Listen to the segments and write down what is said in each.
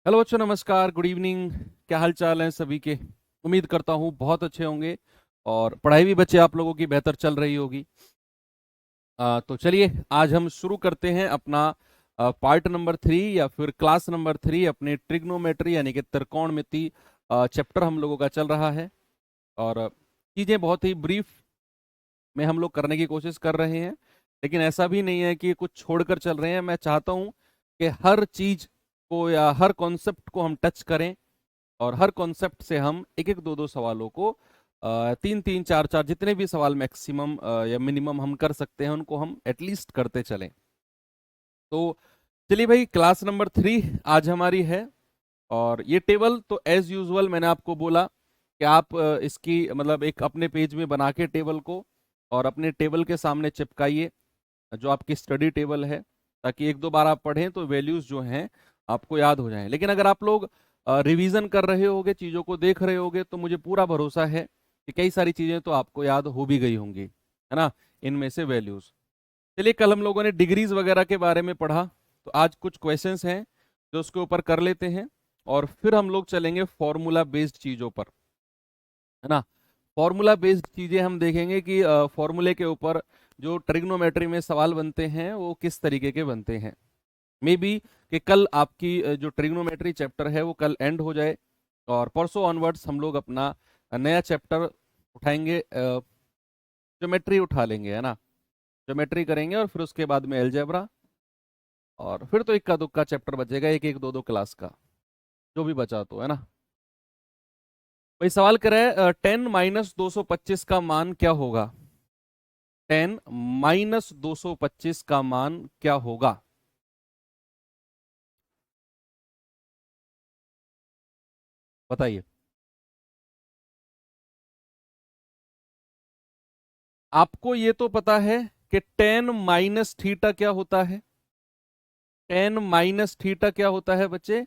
Hello बच्चों, नमस्कार, good evening. क्या हाल चाल है सभी के? उम्मीद करता हूँ बहुत अच्छे होंगे और पढ़ाई भी बच्चे आप लोगों की बेहतर चल रही होगी। तो चलिए आज हम शुरू करते हैं अपना पार्ट नंबर 3 या फिर क्लास नंबर 3 अपने ट्रिग्नोमेट्री यानी कि त्रिकोणमिति चैप्टर हम लोगों का चल रहा है। और चीज़ें बहुत ही ब्रीफ में हम लोग करने की कोशिश कर रहे हैं, लेकिन ऐसा भी नहीं है कि कुछ छोड़कर चल रहे हैं। मैं चाहता हूँ कि हर चीज़ को या हर कॉन्सेप्ट को हम टच करें और हर कॉन्सेप्ट से हम एक एक दो दो सवालों को तीन तीन चार चार जितने भी सवाल मैक्सिमम या मिनिमम हम कर सकते हैं उनको हम एटलीस्ट करते चलें। तो चलिए भाई, क्लास नंबर 3 आज हमारी है। और ये टेबल तो एज यूजुअल मैंने आपको बोला कि आप इसकी मतलब एक अपने पेज में बना के टेबल को और अपने टेबल के सामने चिपकाइए, जो आपकी स्टडी टेबल है, ताकि एक दो बार आप पढ़ें तो वैल्यूज जो हैं आपको याद हो जाएं। लेकिन अगर आप लोग रिवीजन कर रहे होगे, चीज़ों को देख रहे होगे, तो मुझे पूरा भरोसा है कि कई सारी चीज़ें तो आपको याद हो भी गई होंगी, है ना, इनमें से वैल्यूज। चलिए, कल हम लोगों ने डिग्रीज वगैरह के बारे में पढ़ा, तो आज कुछ क्वेश्चंस हैं जो उसके ऊपर कर लेते हैं और फिर हम लोग चलेंगे फॉर्मूला बेस्ड चीज़ों पर, है ना। फॉर्मूला बेस्ड चीज़ें हम देखेंगे कि फॉर्मूले के ऊपर जो ट्रिग्नोमेट्री में सवाल बनते हैं वो किस तरीके के बनते हैं। मे बी कि कल आपकी जो ट्रिग्नोमेट्री चैप्टर है वो कल एंड हो जाए और परसों ऑनवर्ड्स हम लोग अपना नया चैप्टर उठाएंगे, ज्योमेट्री उठा लेंगे, है ना। ज्योमेट्री करेंगे और फिर उसके बाद में अलजेब्रा, और फिर तो इक्का दुक्का चैप्टर बचेगा, एक एक दो दो क्लास का जो भी बचा तो, है ना। भाई सवाल करे 10 माइनस 225 का मान क्या होगा? 10 माइनस 225 का मान क्या होगा? बताइए। आपको ये तो पता है कि 10 माइनस थीटा क्या होता है? 10 माइनस थीटा क्या होता है बच्चे?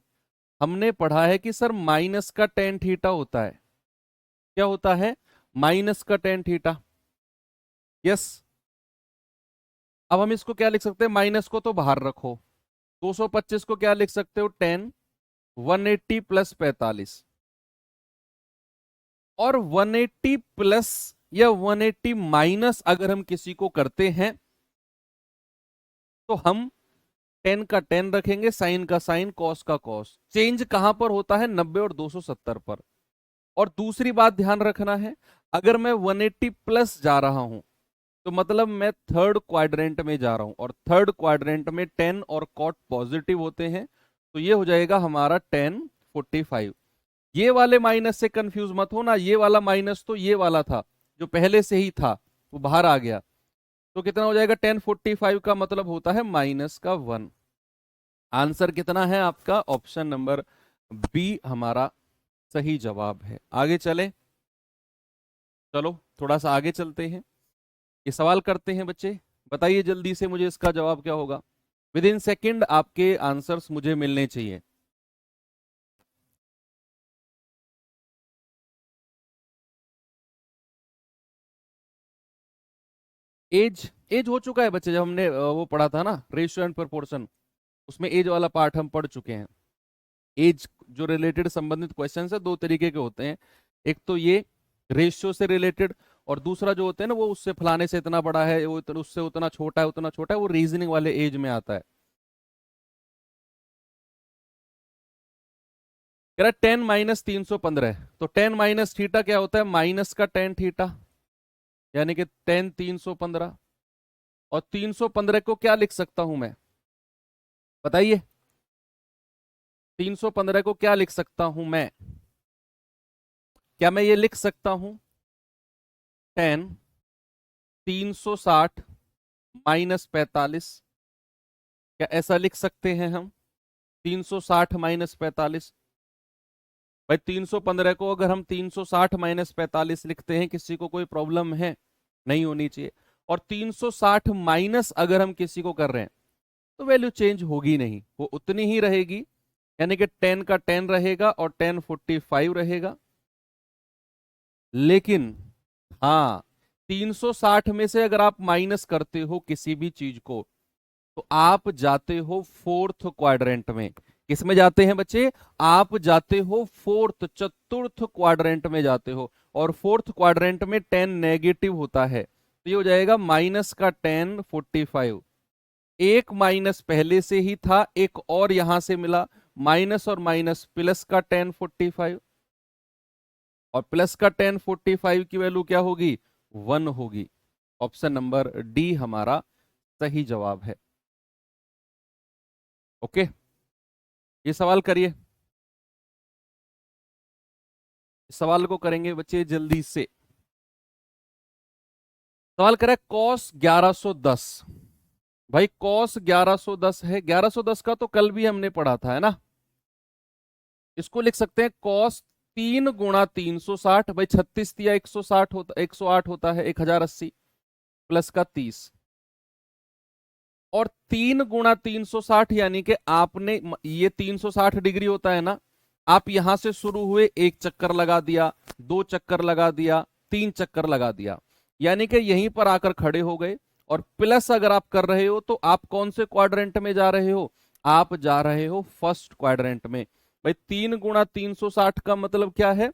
हमने पढ़ा है कि सर माइनस का टेन थीटा होता है। क्या होता है? माइनस का टेन थीटा। यस। अब हम इसको क्या लिख सकते हैं? माइनस को तो बाहर रखो, 225 को क्या लिख सकते हो? 10, 180 प्लस 45। और 180 प्लस या 180 माइनस अगर हम किसी को करते हैं तो हम 10 का 10 रखेंगे, साइन का साइन, कॉस का कॉस। चेंज कहां पर होता है? 90 और 270 पर। और दूसरी बात ध्यान रखना है, अगर मैं 180 प्लस जा रहा हूं तो मतलब मैं थर्ड क्वाड्रेंट में जा रहा हूं, और थर्ड क्वाड्रेंट में 10 और कॉट पॉजिटिव होते हैं, तो ये हो जाएगा हमारा 1045। ये वाले माइनस से कंफ्यूज मत होना, ये वाला माइनस तो ये वाला था जो पहले से ही था, वो बाहर आ गया। तो कितना हो जाएगा? 1045 का मतलब होता है माइनस का 1। आंसर कितना है आपका? ऑप्शन नंबर बी हमारा सही जवाब है। आगे चले, चलो थोड़ा सा आगे चलते हैं, ये सवाल करते हैं बच्चे। बताइए जल्दी से मुझे इसका जवाब क्या होगा। विद इन सेकेंड आपके आंसर्स मुझे मिलने चाहिए। एज एज हो चुका है बच्चे, जब हमने वो पढ़ा था ना, रेशियो एंड प्रोपोर्शन, उसमें एज वाला पार्ट हम पढ़ चुके हैं। एज जो रिलेटेड संबंधित क्वेश्चन है दो तरीके के होते हैं, एक तो ये रेशियो से रिलेटेड, और दूसरा जो होते हैं ना वो उससे फलाने से इतना बड़ा है, वो उससे उतना छोटा है, उतना छोटा है, वो रीजनिंग वाले एज में आता है। कह रहा 10 माइनस 315, तो 10 माइनस थीटा क्या होता है? माइनस का टेन थीटा, यानी कि 10 315। और 315 को क्या लिख सकता हूं मैं? बताइए। 315 को क्या लिख सकता हूं मैं? क्या मैं ये लिख सकता हूं 10 360 माइनस 45? क्या ऐसा लिख सकते हैं हम? 360 माइनस 45। भाई 315 को अगर हम 360 माइनस 45 लिखते हैं, किसी को कोई प्रॉब्लम है? नहीं होनी चाहिए। और 360 माइनस अगर हम किसी को कर रहे हैं तो वैल्यू चेंज होगी नहीं, वो उतनी ही रहेगी, यानी कि 10 का 10 रहेगा और 1045 रहेगा। लेकिन हाँ, 360 में से अगर आप माइनस करते हो किसी भी चीज को तो आप जाते हो फोर्थ क्वाड्रेंट में। किस में जाते हैं बच्चे? आप जाते हो फोर्थ, चतुर्थ क्वाड्रेंट में जाते हो, और फोर्थ क्वाड्रेंट में 10 नेगेटिव होता है, तो ये हो जाएगा माइनस का 10 45। एक माइनस पहले से ही था, एक और यहां से मिला, माइनस और माइनस प्लस का 10 45, और प्लस का 10 45 की वैल्यू क्या होगी? 1 होगी। ऑप्शन नंबर डी हमारा सही जवाब है। ओके, ये सवाल करिए। इस सवाल को करेंगे बच्चे जल्दी से। सवाल करें कॉस 1110। भाई कॉस 1110 है, 1110 का तो कल भी हमने पढ़ा था, है ना? इसको लिख सकते हैं कॉस 3 गुणा 360। भाई 36 दिया 160 होता, 108 होता है, 1080 प्लस का 30, और 3 गुणा 360 यानी कि आपने ये 360 डिग्री होता है ना, आप यहां से शुरू हुए, एक चक्कर लगा दिया, दो चक्कर लगा दिया, तीन चक्कर लगा दिया, यानी कि यहीं पर आकर खड़े हो गए। और प्लस अगर आप कर रहे हो तो आप कौन से क्वाड्रेंट में जा रहे हो? आप जा रहे हो फर्स्ट क्वाड्रेंट में। भाई 3 गुणा 360 का मतलब क्या है?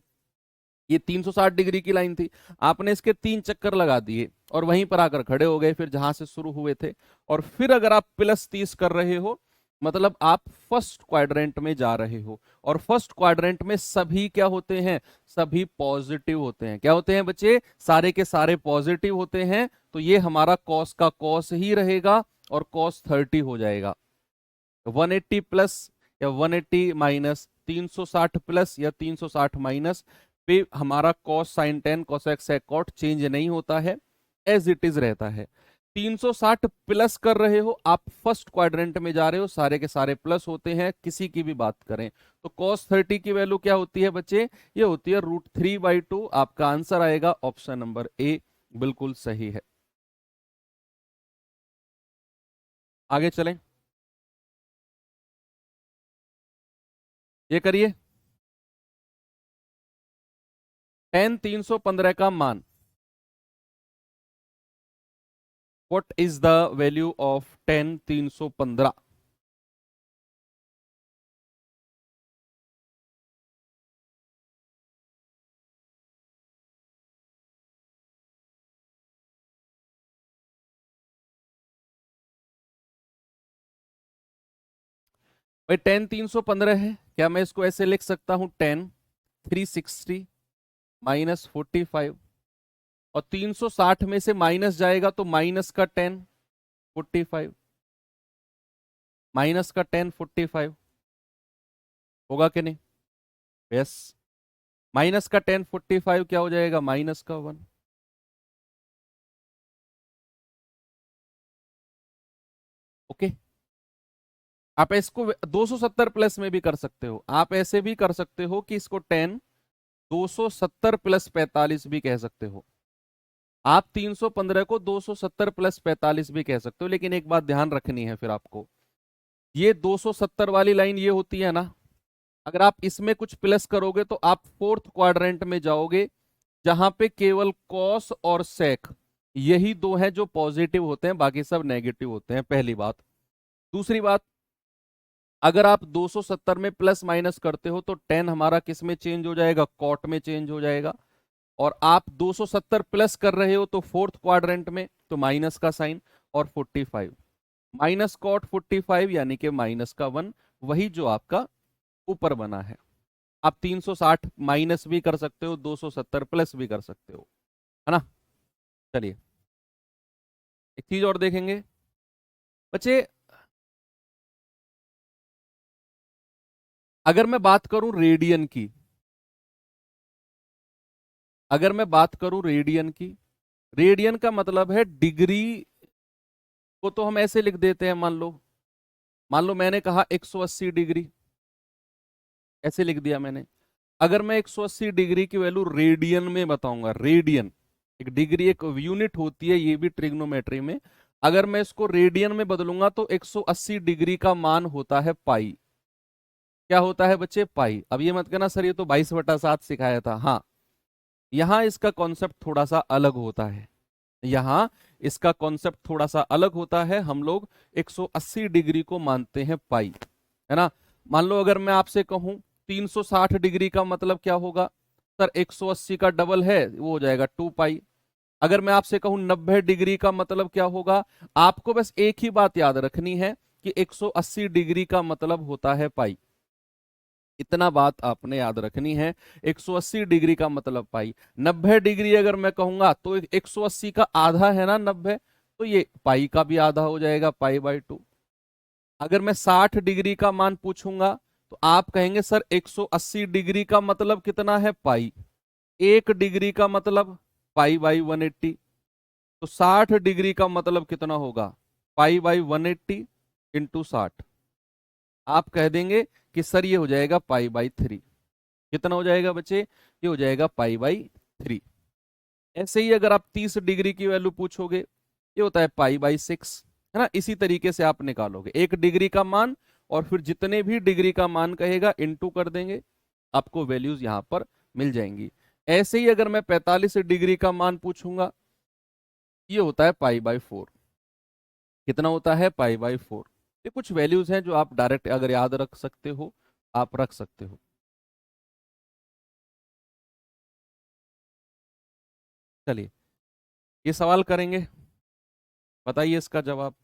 ये 360 डिग्री की लाइन थी, आपने इसके 3 चक्कर लगा दिए और वहीं पर आकर खड़े हो गए, फिर जहां से शुरू हुए थे। और फिर अगर आप प्लस 30 कर रहे हो, मतलब आप फर्स्ट क्वाड्रेंट में जा रहे हो, और फर्स्ट क्वाड्रेंट में सभी क्या होते हैं? सभी पॉजिटिव होते हैं। क्या होते हैं बच्चे? सारे के सारे पॉजिटिव होते हैं। तो ये हमारा कॉस का कॉस ही रहेगा, और कॉस 30 हो जाएगा। 180 प्लस या 180 माइनस, 360 प्लस या 360 माइनस पे हमारा कॉस साइन 10 कोसेक सेकॉट चेंज नहीं होता है, एज इट इज रहता है। 360 प्लस कर रहे हो, आप फर्स्ट क्वाड्रेंट में जा रहे हो, सारे के सारे प्लस होते हैं, किसी की भी बात करें तो कॉस 30 की वैल्यू क्या होती है बच्चे? ये होती है √3/2। आपका आंसर आएगा ऑप्शन नंबर ए, बिल्कुल सही है। आगे चलें, ये करिए। tan 315 का मान, what is the value of tan 315? भाई tan 315 है, क्या मैं इसको ऐसे लिख सकता हूं? tan 360 माइनस 45, और 360 में से माइनस जाएगा तो माइनस का 10 45, माइनस का 10 45 होगा कि नहीं? यस। माइनस का 10 45 क्या हो जाएगा? माइनस का 1। ओके, आप इसको 270 प्लस में भी कर सकते हो, आप ऐसे भी कर सकते हो कि इसको 10 270 प्लस 45 भी कह सकते हो। आप 315 को 270 प्लस 45 भी कह सकते हो, लेकिन एक बात ध्यान रखनी है फिर आपको, ये 270 वाली लाइन ये होती है ना, अगर आप इसमें कुछ प्लस करोगे तो आप फोर्थ क्वाड्रेंट में जाओगे, जहां पे केवल कॉस और सेक यही दो हैं जो पॉजिटिव होते हैं, बाकी सब नेगेटिव होते हैं, पहली बात। दूसरी बात, अगर आप 270 में प्लस माइनस करते हो तो 10 हमारा किस में चेंज हो जाएगा? कॉट में चेंज हो जाएगा। और आप 270 प्लस कर रहे हो तो फोर्थ क्वाड्रेंट में, तो माइनस का साइन, और 45 माइनस कॉट 45 यानी कि माइनस का 1, वही जो आपका ऊपर बना है। आप 360 माइनस भी कर सकते हो, 270 प्लस भी कर सकते हो, है ना? चलिए एक चीज और देखेंगे बच्चे। अगर मैं बात करूं रेडियन की, अगर मैं बात करूं रेडियन की, रेडियन का मतलब है डिग्री को तो हम ऐसे लिख देते हैं, मान लो मैंने कहा 180 डिग्री, ऐसे लिख दिया मैंने। अगर मैं 180 डिग्री की वैल्यू रेडियन में बताऊंगा, रेडियन एक डिग्री एक यूनिट होती है, ये भी ट्रिग्नोमेट्री में, अगर मैं इसको रेडियन में बदलूंगा तो 180 डिग्री का मान होता है पाई। क्या होता है बच्चे? पाई। अब ये मत कहना सर ये तो 22/7 सिखाया था। हाँ, यहां इसका कॉन्सेप्ट थोड़ा सा अलग होता है, यहां इसका कॉन्सेप्ट थोड़ा सा अलग होता है। हम लोग 180 डिग्री को मानते हैं पाई, है ना? मान लो अगर मैं आपसे कहूं 360 डिग्री का मतलब क्या होगा सर, 180 का डबल है, वो हो जाएगा 2 पाई। अगर मैं आपसे कहूं 90 डिग्री का मतलब क्या होगा, आपको बस एक ही बात याद रखनी है कि 180 डिग्री का मतलब होता है पाई। इतना बात आपने याद रखनी है, 180 डिग्री का मतलब पाई। 90 डिग्री अगर मैं कहूंगा तो 180 का आधा है ना 90, तो ये पाई का भी आधा हो जाएगा, पाई/2। अगर मैं 60 डिग्री का मान पूछूंगा तो आप कहेंगे सर 180 डिग्री का मतलब कितना है, पाई। 1 डिग्री का मतलब पाई/180, तो 60 डिग्री का मतलब कितना होगा, पाई/180 इंटू 60। आप कह देंगे कि सर ये हो जाएगा पाई/3। कितना हो जाएगा बच्चे, ये हो जाएगा पाई/3। ऐसे ही अगर आप 30 डिग्री की वैल्यू पूछोगे, ये होता है पाई/6, है ना। इसी तरीके से आप निकालोगे 1 डिग्री का मान, और फिर जितने भी डिग्री का मान कहेगा इंटू कर देंगे, आपको वैल्यूज यहां पर मिल जाएंगी। ऐसे ही अगर मैं 45 डिग्री का मान पूछूंगा, ये होता है पाई/4। कितना होता है, पाई/4। ये कुछ वैल्यूज हैं जो आप डायरेक्ट अगर याद रख सकते हो, आप रख सकते हो। चलिए ये सवाल करेंगे, बताइए इसका जवाब।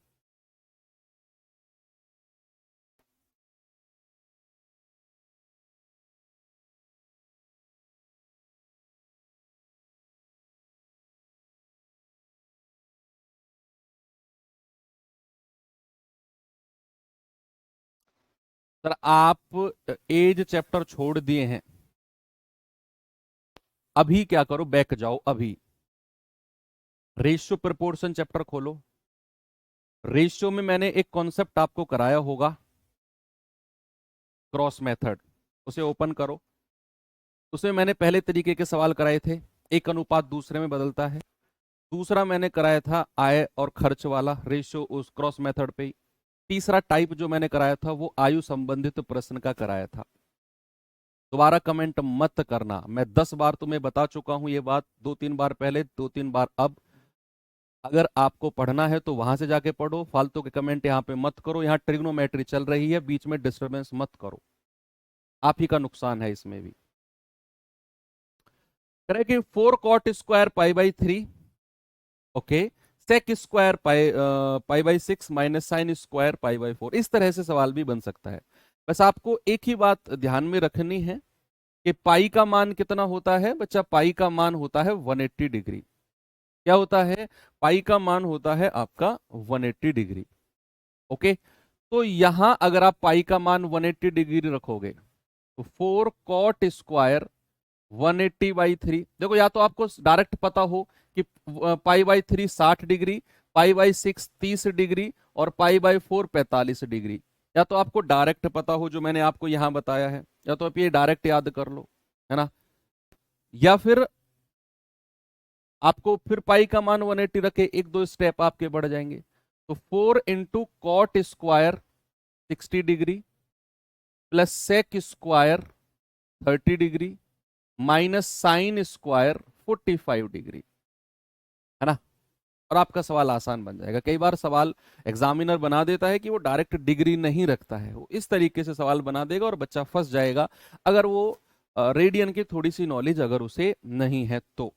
सर आप एज चैप्टर छोड़ दिए हैं, अभी क्या करो, बैक जाओ, अभी रेशियो प्रोपोर्शन चैप्टर खोलो। रेशियो में मैंने एक कॉन्सेप्ट आपको कराया होगा, क्रॉस मेथड, उसे ओपन करो। उसमें मैंने पहले तरीके के सवाल कराए थे, एक अनुपात दूसरे में बदलता है। दूसरा मैंने कराया था आय और खर्च वाला रेशियो, उस क्रॉस मेथड पे ही। तीसरा टाइप जो मैंने कराया था वो आयु संबंधित प्रश्न का कराया था। दोबारा कमेंट मत करना, मैं 10 बार तुम्हें बता चुका हूं ये बात, 2-3 बार पहले, 2-3 बार अब। अगर आपको पढ़ना है तो वहां से जाके पढ़ो, फालतू के कमेंट यहाँ पे मत करो। यहाँ ट्रिग्नोमेट्री चल रही है, बीच में डिस्टरबेंस मत करो, आप ही का नुकसान है इसमें भी। करें कि 4 cot² पाई/3, okay, sec² पाई/6 minus sin² पाई/4, इस तरह से सवाल भी बन सकता है। बस आपको एक ही बात ध्यान में रखनी है कि पाई का मान कितना होता है बच्चा, पाई का मान होता है 180 डिग्री। क्या होता है, पाई का मान होता है आपका 180 डिग्री। ओके, तो यहां अगर आप पाई का मान 180 डिग्री रखोगे तो 4 cot² 180/3, देखो या तो आपको डायरेक्ट पता हो कि पाई/3 60 डिग्री, पाई/6 30 डिग्री, और पाई/4 45 डिग्री। या तो आपको डायरेक्ट पता हो जो मैंने आपको यहां बताया है, या तो आप ये डायरेक्ट याद कर लो, है ना। या फिर आपको फिर पाई का मान 180 रखे, 1-2 स्टेप आपके बढ़ जाएंगे। तो 4 × cot² 60 degree plus sec² 30 degree minus sin² 45 degree, है ना। और आपका सवाल आसान बन जाएगा। कई बार सवाल एग्जामिनर बना देता है कि वो डायरेक्ट डिग्री नहीं रखता है, वो इस तरीके से सवाल बना देगा और बच्चा फंस जाएगा, अगर वो रेडियन की थोड़ी सी नॉलेज अगर उसे नहीं है तो।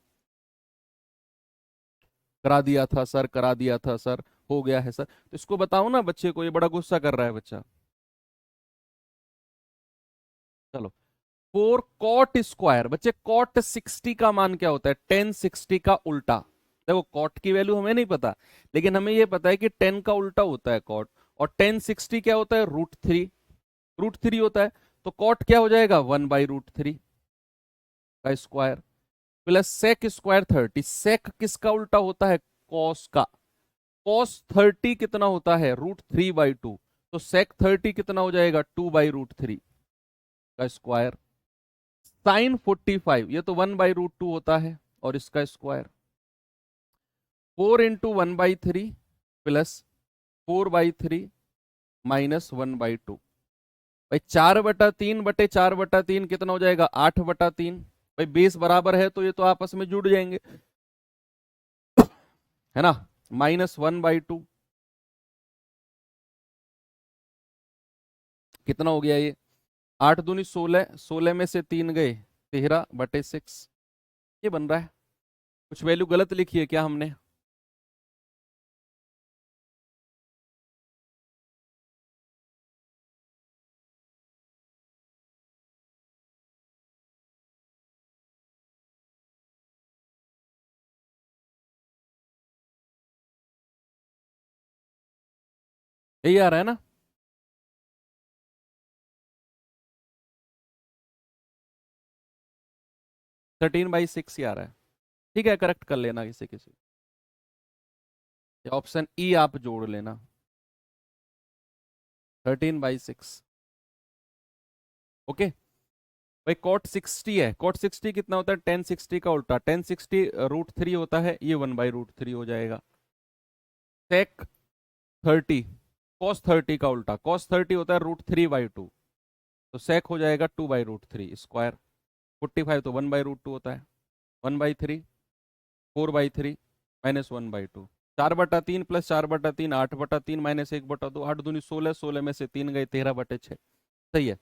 करा दिया था सर, करा दिया था सर, हो गया है सर, तो इसको बताओ ना बच्चे को, ये बड़ा गुस्सा कर रहा है बच्चा। चलो, 4 cot² बच्चे, cot 60 का मान क्या होता है, tan 60 का उल्टा। देखो cot की वैल्यू हमें नहीं पता, लेकिन हमें ये पता है कि tan का उल्टा होता है cot, और tan 60 क्या होता है, √3, √3 होता है। तो cot क्या हो जाएगा, 1/√3 का स्क्वायर, प्लस sec² 30, sec किसका उल्टा होता है, cos का। cos 30 कितना होता है, √3/2, तो sec 30 कितना हो जाएगा, 2/√3 का स्क्वायर। साइन 45 ये तो 1/√2 होता है, और इसका स्क्वायर। 4 × 1/3 plus 4/3 minus 1/2। भाई 4/3 कितना हो जाएगा, 8/3। भाई बेस बराबर है तो ये तो आपस में जुड़ जाएंगे, है ना, -1/2। कितना हो गया ये? 8 दूनी 16, 16 में से 3 गए 13/6, ये बन रहा है। कुछ वैल्यू गलत लिखी है क्या हमने? यही आ रहा है ना? 13/6 ही आ रहा है। ठीक है, करेक्ट कर लेना किसी किसी। ऑप्शन ई आप जोड़ लेना, 13/6। ओके भाई, कॉट 60 है। कॉट 60 कितना होता है? 1060 का उल्टा, 1060 √3 होता है, ये 1/√3 हो जाएगा। सेक 30, कॉस 30 का उल्टा, कॉस 30 होता है √3/2, तो सेक हो जाएगा 2/√3 स्क्वायर। 45 तो 1/√2 होता है, 1/3, 4/3 -1/2। 4/3 प्लस 4/3 8/3 -1/2, 8 दूनी 16, 16 में से 3 गए 13/6। सही है।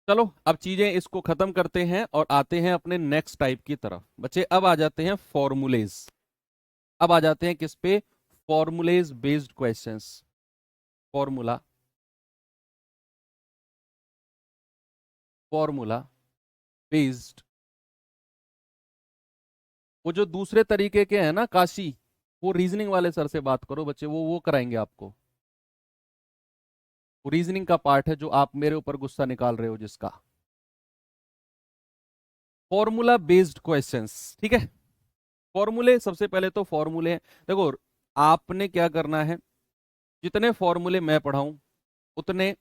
चलो अब चीजें इसको खत्म करते हैं और आते हैं अपने नेक्स्ट टाइप की तरफ। बच्चे अब आ जाते हैं फॉर्मूलेज। अब आ जाते हैं किस पे? Formulas based questions. Formula, formula based. वो जो दूसरे तरीके के हैं ना काशी, वो रीजनिंग वाले सर से बात करो बच्चे, वो कराएंगे आपको। वो रीजनिंग का पार्ट है जो आप मेरे ऊपर गुस्सा निकाल रहे हो जिसका। फॉर्मूला बेस्ड क्वेश्चंस, ठीक है। फॉर्मूले, सबसे पहले तो फॉर्मूले देखो, आपने क्या करना है, जितने फॉर्मूले मैं पढ़ाऊं उतने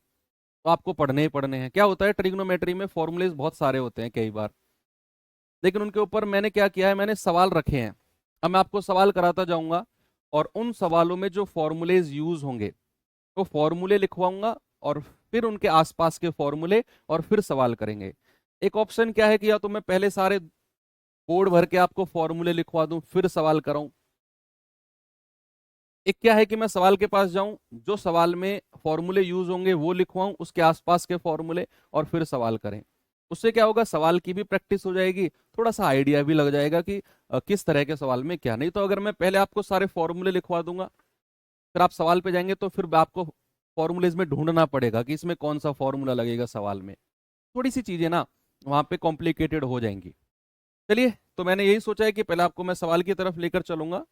तो आपको पढ़ने ही पढ़ने हैं। क्या होता है, ट्रिग्नोमेट्री में फॉर्मूलेज बहुत सारे होते हैं कई बार, लेकिन उनके ऊपर मैंने क्या किया है, मैंने सवाल रखे हैं। अब मैं आपको सवाल कराता जाऊंगा और उन सवालों में जो फॉर्मूलेज यूज होंगे तो फॉर्मूले लिखवाऊंगा और फिर उनके आसपास के फॉर्मूले और फिर सवाल करेंगे। एक ऑप्शन क्या है कि या तो मैं पहले सारे बोर्ड भर के आपको फॉर्मूले लिखवा दूं फिर सवाल कराऊं। एक क्या है कि मैं सवाल के पास जाऊं, जो सवाल में फॉर्मूले यूज होंगे वो लिखवाऊं, उसके आसपास के फॉर्मूले और फिर सवाल करें। उससे क्या होगा, सवाल की भी प्रैक्टिस हो जाएगी, थोड़ा सा आइडिया भी लग जाएगा कि किस तरह के सवाल में क्या। नहीं तो अगर मैं पहले आपको सारे फॉर्मूले लिखवा दूंगा, फिर आप सवाल पे जाएंगे तो फिर आपको फॉर्मूलेज में ढूंढना पड़ेगा कि इसमें कौन सा फॉर्मूला लगेगा सवाल में। थोड़ी सी चीजें ना वहां पे कॉम्प्लिकेटेड हो जाएंगी। चलिए, तो मैंने यही सोचा है कि पहले आपको मैं सवाल की तरफ लेकर चलूंगा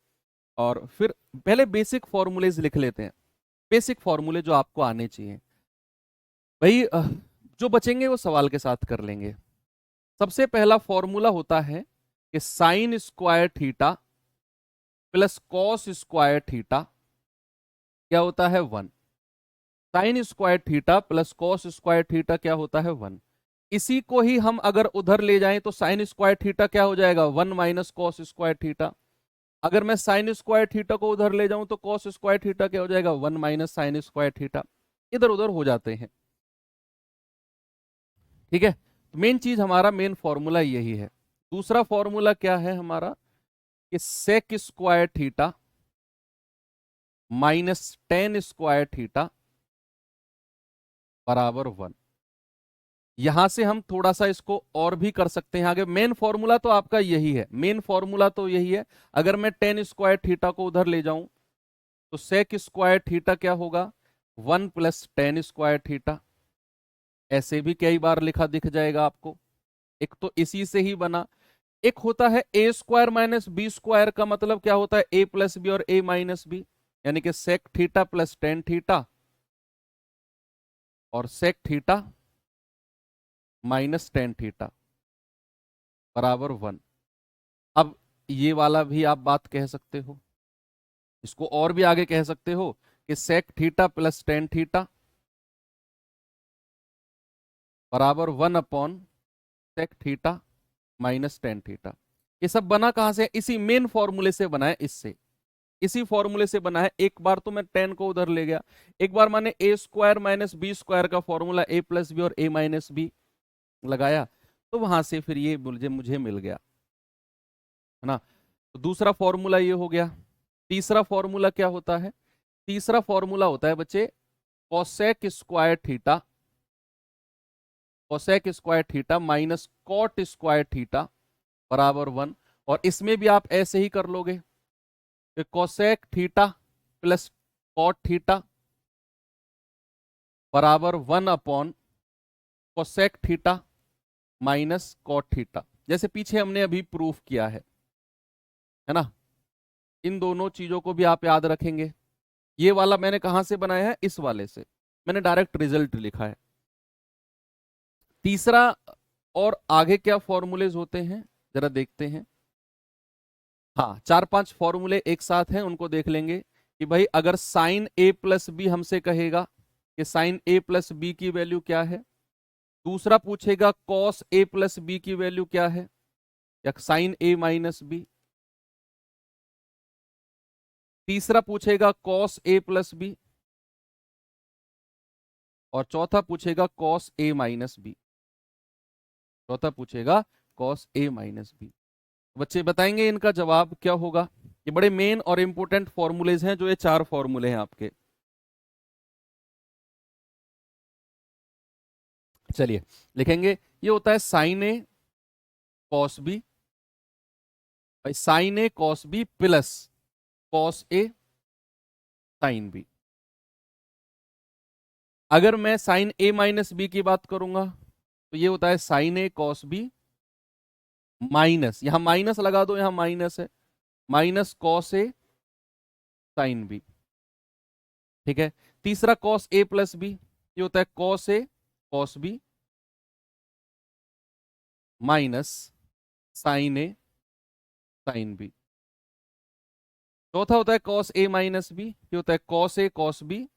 और फिर पहले बेसिक फॉर्मूलेज लिख लेते हैं। बेसिक फॉर्मूले जो आपको आने चाहिए भाई, जो बचेंगे वो सवाल के साथ कर लेंगे। सबसे पहला फॉर्मूला होता है कि sine square theta plus cos square theta क्या होता है? 1। Sign square theta plus cos square theta क्या होता है? 1। इसी को ही हम अगर उधर ले जाएं तो साइन स्क्वायर थीटा क्या हो जाएगा? 1 माइनस कॉस स्क्वायर थीटा। अगर मैं साइन स्क्वायर थीटा को उधर ले जाऊं तो कॉस स्क्वायर थीटा क्या हो जाएगा? 1 माइनस साइन स्क्वायर थीटा। इधर उधर हो जाते हैं, ठीक है। मेन चीज हमारा मेन फॉर्मूला यही है। दूसरा फॉर्मूला क्या है हमारा, कि sec square theta minus tan square theta बराबर 1। यहां से हम थोड़ा सा इसको और भी कर सकते हैं आगे। मेन फॉर्मूला तो आपका यही है, मेन फॉर्मूला तो यही है। अगर मैं टेन स्क्वायर थीटा को उधर ले जाऊं तो सेक स्क्वायर थीटा क्या होगा? 1 प्लस टेन स्क्वायर थीटा। ऐसे भी कई बार लिखा दिख जाएगा आपको। एक तो इसी से ही बना। एक होता है ए स्क्वायर माइनस बी स्क्वायर, का मतलब क्या होता है? ए प्लस बी और ए माइनस बी, यानी कि sec theta plus tan theta और sec theta minus tan theta बराबर 1। अब ये वाला भी आप बात कह सकते हो, इसको और भी आगे कह सकते हो कि sec theta plus tan theta बराबर 1 upon sec theta minus tan theta. ये सब बना कहां से? इसी मेन फॉर्मूले से बना है, इससे, इसी फॉर्मूले से बना है। एक बार तो मैं टेन को उधर ले गया, एक बार मैंने ए स्क्वायर माइनस बी स्क्वायर का फॉर्मूला ए प्लस बी और ए माइनस बी लगाया, तो वहां से फिर ये मुझे मुझे मिल गया, है ना। तो दूसरा फॉर्मूला ये हो गया। तीसरा फॉर्मूला क्या होता है? तीसरा फॉर्मूला होता है बच्चे cosec square theta, cosec square theta minus cot square theta बराबर 1। और इसमें भी आप ऐसे ही कर लोगे कि cosec theta plus cot theta बराबर 1 upon cosec theta minus cot theta, जैसे पीछे हमने अभी प्रूफ किया है ना। इन दोनों चीजों को भी आप याद रखेंगे। ये वाला मैंने कहां से बनाया है, इस वाले से मैंने डायरेक्ट रिजल्ट लिखा है। तीसरा, और आगे क्या फॉर्मूलेज होते हैं जरा देखते हैं। हाँ, 4-5 फॉर्मूले एक साथ हैं, उनको देख लेंगे कि भाई अगर साइन ए प्लस बी हमसे कहेगा कि साइन ए प्लस बी की वैल्यू क्या है। दूसरा पूछेगा कॉस ए प्लस बी की वैल्यू क्या है, या साइन ए माइनस बी। तीसरा पूछेगा कॉस ए प्लस बी, और चौथा पूछेगा कॉस ए माइनस बी। चौथा पूछेगा कॉस ए माइनस बी। बच्चे बताएंगे इनका जवाब क्या होगा। ये बड़े मेन और इंपॉर्टेंट फॉर्मूलेज हैं, जो ये 4 फॉर्मूले हैं आपके। चलिए लिखेंगे। ये होता है साइन ए कॉस बी, भाई sign A cos B plus cos A sine B. अगर मैं साइन ए माइनस बी की बात करूंगा तो ये होता है sign A cos B minus, यहां माइनस लगा दो, यहां माइनस है, minus cos A sine B. ठीक है। तीसरा कॉस ए प्लस बी, ये होता है cos A cos B minus sign A sine B. चौथा होता है कॉस ए माइनस बी, ये होता है cos A cos B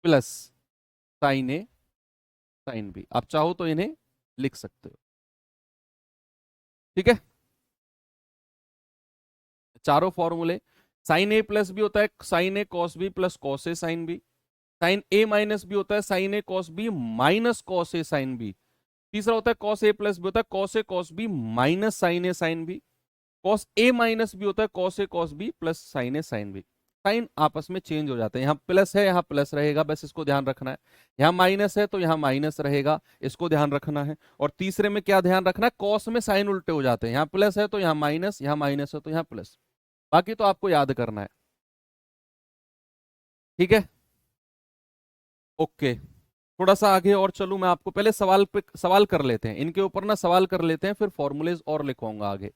plus sign A sine B. आप चाहो तो इन्हें लिख सकते हो। ठीक है, चारों फॉर्मूले। साइन ए प्लस बी होता है sign A cos B plus cos A sine B. Sign A minus B होता है sign A cos B minus cos A sine B. तीसरा होता है कॉस ए प्लस बी होता है cos A cos B minus sign A sine B. Cos A minus B होता है cos A cos B plus sign A sine B. Sign आपस में change हो जाते हैं, यहाँ प्लस है यहाँ प्लस रहेगा, बस इसको ध्यान रखना है। यहाँ माइनस है तो यहाँ माइनस रहेगा, इसको ध्यान रखना है। और तीसरे में क्या ध्यान रखना है, कॉस में साइन उल्टे हो जाते हैं, यहाँ प्लस है तो यहाँ माइनस, यहाँ माइनस है तो यहाँ प्लस। बाकी तो आपको याद करना है। ठीक है, ओके। थोड़ा सा आगे और चलूं मैं, आपको पहले सवाल पे सवाल कर लेते हैं, इनके ऊपर ना सवाल कर लेते हैं, फिर फॉर्मूलेज और लिखवाऊंगा आगे।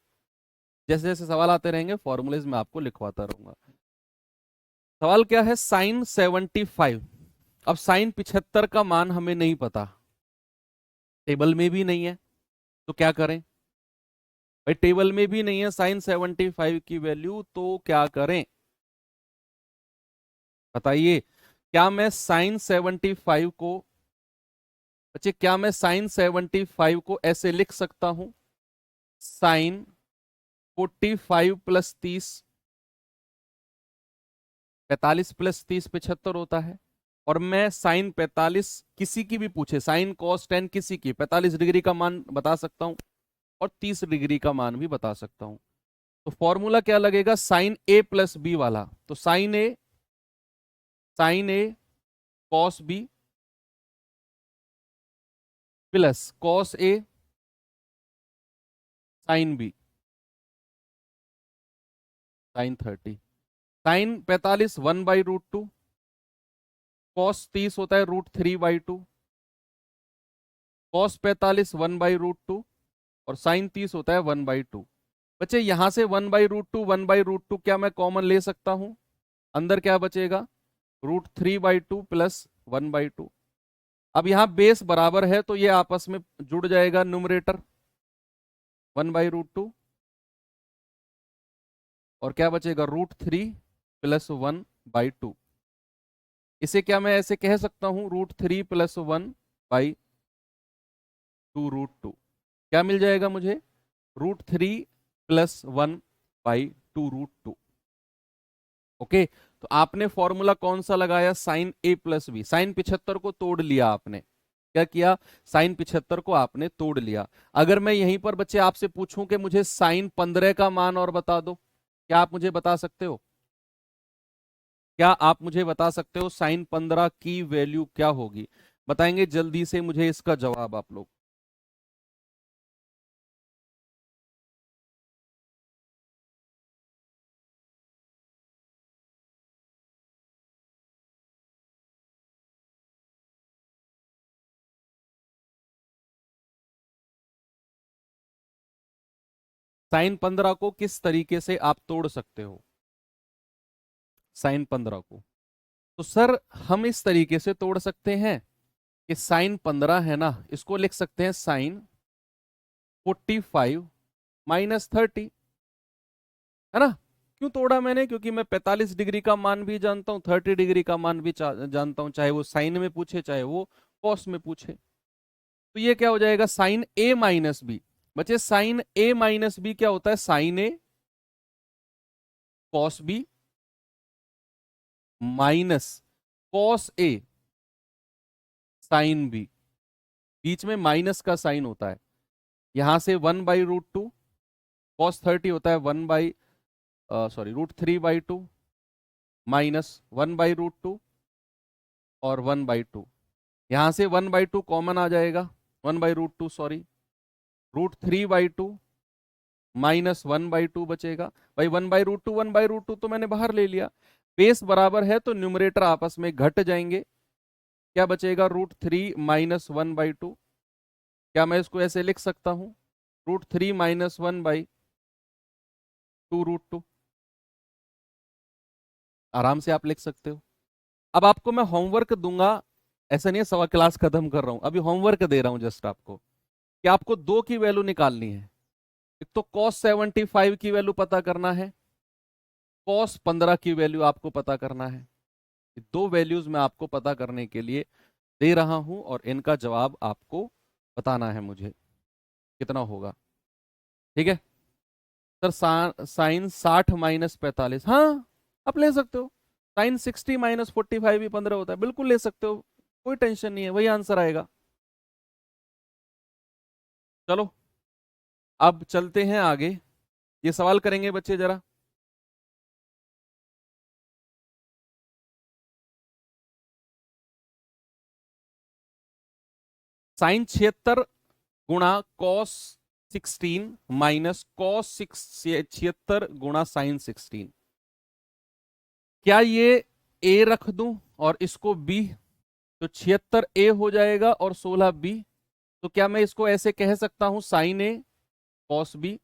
जैसे जैसे सवाल आते रहेंगे फॉर्मूलेज में आपको लिखवाता रहूंगा। सवाल क्या है, साइन 75। अब साइन 75 का मान हमें नहीं पता, टेबल में भी नहीं है, तो क्या करें भाई। टेबल में भी नहीं है साइन 75 की वैल्यू, तो क्या करें बताइए। क्या मैं साइन 75 को, बच्चे क्या मैं साइन 75 को ऐसे लिख सकता हूं, साइन 45 प्लस 30, 45 प्लस 30 75 होता है। और मैं साइन 45 किसी की भी पूछे, साइन कॉस 10 किसी की, 45 डिग्री का मान बता सकता हूं और 30 डिग्री का मान भी बता सकता हूं। तो फॉर्मूला क्या लगेगा, साइन ए प्लस बी वाला। तो sine A cos B plus cos A sine B sine 30। Sine 45 1/√2, cos 30 होता है √3/2, कॉस 45 1/√2 और साइन 30 होता है 1/2। बच्चे यहां से 1/√2 क्या मैं कॉमन ले सकता हूं, अंदर क्या बचेगा, √3/2 प्लस 1/2। अब यहां बेस बराबर है तो ये आपस में जुड़ जाएगा, न्यूमरेटर 1/√2 और क्या बचेगा, √3 प्लस 1/2। इसे क्या मैं ऐसे कह सकता हूं, √3 प्लस 1/2√2। क्या मिल जाएगा मुझे, √3 प्लस 1/2√2। ओके, तो आपने फॉर्मूला कौन सा लगाया, साइन ए प्लस बी। साइन 75 को तोड़ लिया आपने, क्या किया, साइन 75 को आपने तोड़ लिया। अगर मैं यहीं पर बच्चे आपसे पूछूं कि मुझे साइन 15 का मान और बता दो, क्या आप मुझे बता सकते हो। क्या आप मुझे बता सकते हो साइन 15 की वैल्यू क्या होगी? बताएंगे जल्दी से मुझे इसका जवाब आप लोग। साइन 15 को किस तरीके से आप तोड़ सकते हो? साइन 15 को तो सर हम इस तरीके से तोड़ सकते हैं कि साइन 15 है ना, इसको लिख सकते हैं साइन 45 -30, है ना? क्यों तोड़ा मैंने? क्योंकि मैं 45 डिग्री का मान भी जानता हूं, 30 डिग्री का मान भी जानता हूं, चाहे वो साइन में पूछे चाहे वो कॉस में पूछे। तो ये क्या हो जाएगा, साइन ए माइनस बी। बच्चे साइन ए माइनस बी क्या होता है? Sign A cos B minus cos A sine B. बीच में माइनस का साइन होता है, यहां से 1/√2 कॉस 30 होता है 1/√3/2 माइनस 1/√2 और 1/2। यहां से 1/2 कॉमन आ जाएगा, 1/√2 सॉरी, √3/2 माइनस 1/2 बचेगा। भाई 1/√2 1/√2 तो मैंने बाहर ले लिया, बेस बराबर है तो न्यूमरेटर आपस में घट जाएंगे। क्या बचेगा? √3 माइनस 1/2। क्या मैं इसको ऐसे लिख सकता हूं? √3 माइनस 1/2 √2। आराम से आप लिख सकते हो। अब आपको मैं होमवर्क दूंगा, ऐसा नहीं है सवा क्लास खत्म कर रहा हूं, अभी होमवर्क दे रहा हूं जस्ट आपको, कि आपको दो की वैल्यू निकालनी है। एक तो cos 75 की वैल्यू पता करना है, cos 15 की वैल्यू आपको पता करना है। ये दो वैल्यूज मैं आपको पता करने के लिए दे रहा हूं और इनका जवाब आपको बताना है मुझे कितना होगा। ठीक है सर? साइन 60 - 45, हाँ आप ले सकते हो। साइन 60 -45 भी 15 होता है, बिल्कुल ले सकते हो, कोई टेंशन नहीं है, वही आंसर आएगा। चलो अब चलते हैं आगे, ये सवाल करेंगे बच्चे जरा। साइन 76 गुणा कॉस 16 माइनस कॉस 76 गुणा साइन 16, क्या ये ए रख दूं और इसको बी, तो 76 ए हो जाएगा और 16 बी। तो क्या मैं इसको ऐसे कह सकता हूं, sign A cos B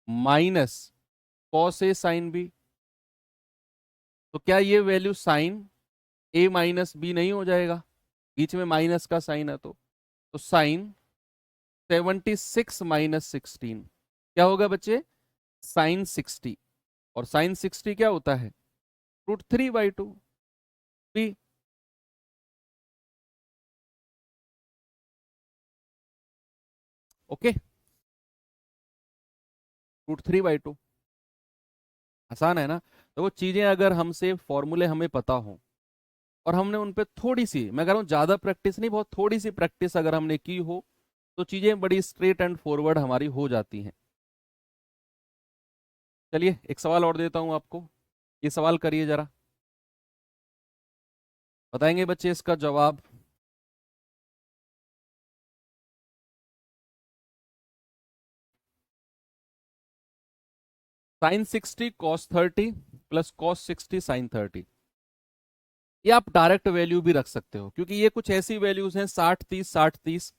minus cos A sine B? तो क्या ये वैल्यू साइन ए माइनस बी नहीं हो जाएगा? बीच में माइनस का साइन है तो साइन 76 -16 क्या होगा बच्चे? साइन 60। और साइन 60 क्या होता है? √3/2 बी। ओके, √3/2 आसान है ना? तो वो चीजें अगर हमसे फॉर्मूले हमें पता हो और हमने उन पे थोड़ी सी, मैं कह रहा हूं ज्यादा प्रैक्टिस नहीं, बहुत थोड़ी सी प्रैक्टिस अगर हमने की हो तो चीजें बड़ी स्ट्रेट एंड फॉरवर्ड हमारी हो जाती हैं। चलिए एक सवाल और देता हूं आपको, ये सवाल करिए जरा, बताएंगे बच्चे इसका जवाब। Sine 60 cos 30 plus cos 60 sine 30, ये आप डायरेक्ट वैल्यू भी रख सकते हो क्योंकि ये कुछ ऐसी वैल्यूज हैं 60 30 60 30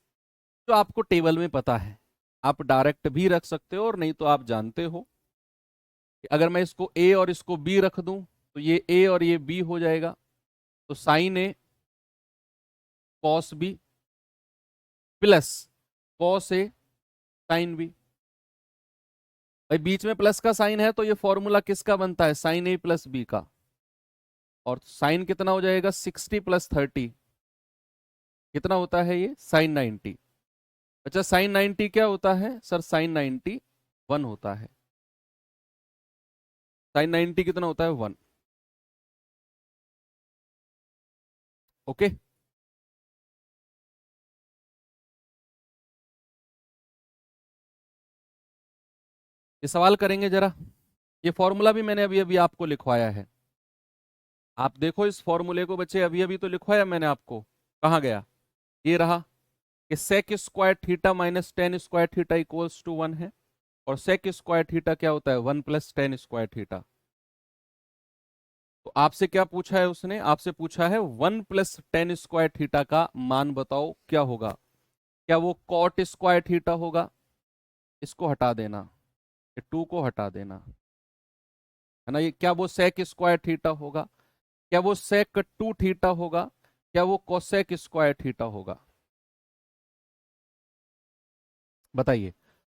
जो आपको टेबल में पता है। आप डायरेक्ट भी रख सकते हो और नहीं तो आप जानते हो कि अगर मैं इसको ए और इसको बी रख दूं तो ये ए और ये बी हो जाएगा। तो sine A cos B plus cos A sine B. भाई बीच में प्लस का साइन है तो ये फॉर्मूला किसका बनता है? साइन ए प्लस बी का। और साइन कितना हो जाएगा? 60 + 30 कितना होता है ये? साइन 90। अच्छा साइन 90 क्या होता है सर? साइन 90 1 होता है। साइन 90 कितना होता है? 1। ओके, ये सवाल करेंगे जरा, ये फॉर्मूला भी मैंने अभी अभी आपको लिखवाया है। आप देखो इस फॉर्मूले को बच्चे, अभी अभी तो लिखवाया मैंने आपको, कहाँ गया, ये रहा कि sec square theta minus tan square theta equals to 1 है, और सेक स्क्वायर थीटा क्या होता है, 1 प्लस टेन स्क्वायर थीटा। तो आपसे क्या पूछा है उसने, आपसे पूछा है 1 प्लस टेन स्क्वायर थीटा का मान बताओ क्या होगा। क्या वो कॉट स्क्वायर थीटा होगा, इसको हटा देना, ये 2 को हटा देना, है ना। ये क्या वो सेक स्क्वायर थीटा होगा, क्या वो सेक 2 थीटा होगा, क्या वो कोसेक स्क्वायर थीटा होगा, बताइए।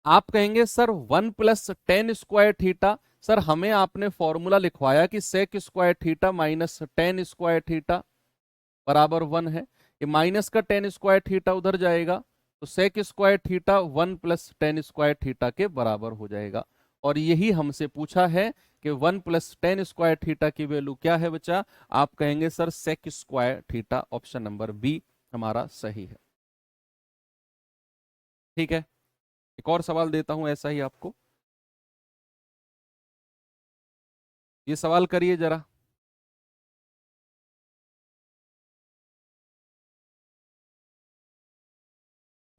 आप कहेंगे sir 1 plus tan square theta, sir हमें आपने फॉर्मूला लिखवाया कि sec square theta minus tan square theta बराबर 1 है। ये माइनस का टेन स्क्वायर थीटा उधर जाएगा, तो sec square theta 1 plus tan square theta के बराबर हो जाएगा। और यही हमसे पूछा है कि 1 प्लस टेन स्क्वायर थीटा की वैल्यू क्या है बच्चा। आप कहेंगे sir sec square theta, option number B हमारा सही है। ठीक है, एक और सवाल देता हूं ऐसा ही आपको, ये सवाल करिए जरा।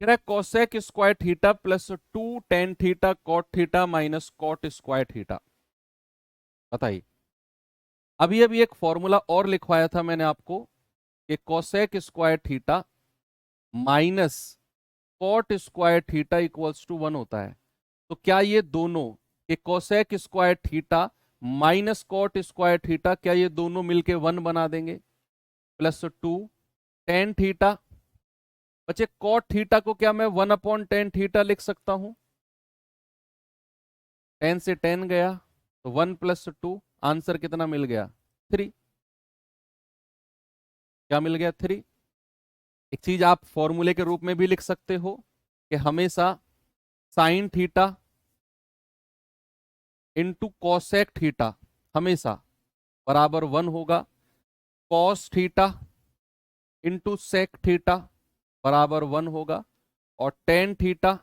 कह रहा है cosec square theta plus 2 tan theta cot theta minus cot square theta, बताइए। अभी अभी एक फॉर्मूला और लिखवाया था मैंने आपको कि cosec square theta minus cot square theta equals to 1 होता है। तो क्या ये दोनों, कि cosec square theta minus cot square theta, क्या ये दोनों मिलके 1 बना देंगे, प्लस 2 टेन थीटा। बच्चे कॉट थीटा को क्या मैं 1 अपॉन टेन थीटा लिख सकता हूं, 10 से 10 गया तो 1 प्लस 2, आंसर कितना मिल गया, 3। क्या मिल गया, 3। एक चीज आप फॉर्मूले के रूप में भी लिख सकते हो कि हमेशा sine theta into cosec theta हमेशा बराबर 1 होगा, cos theta into sec theta बराबर 1 होगा, और tan theta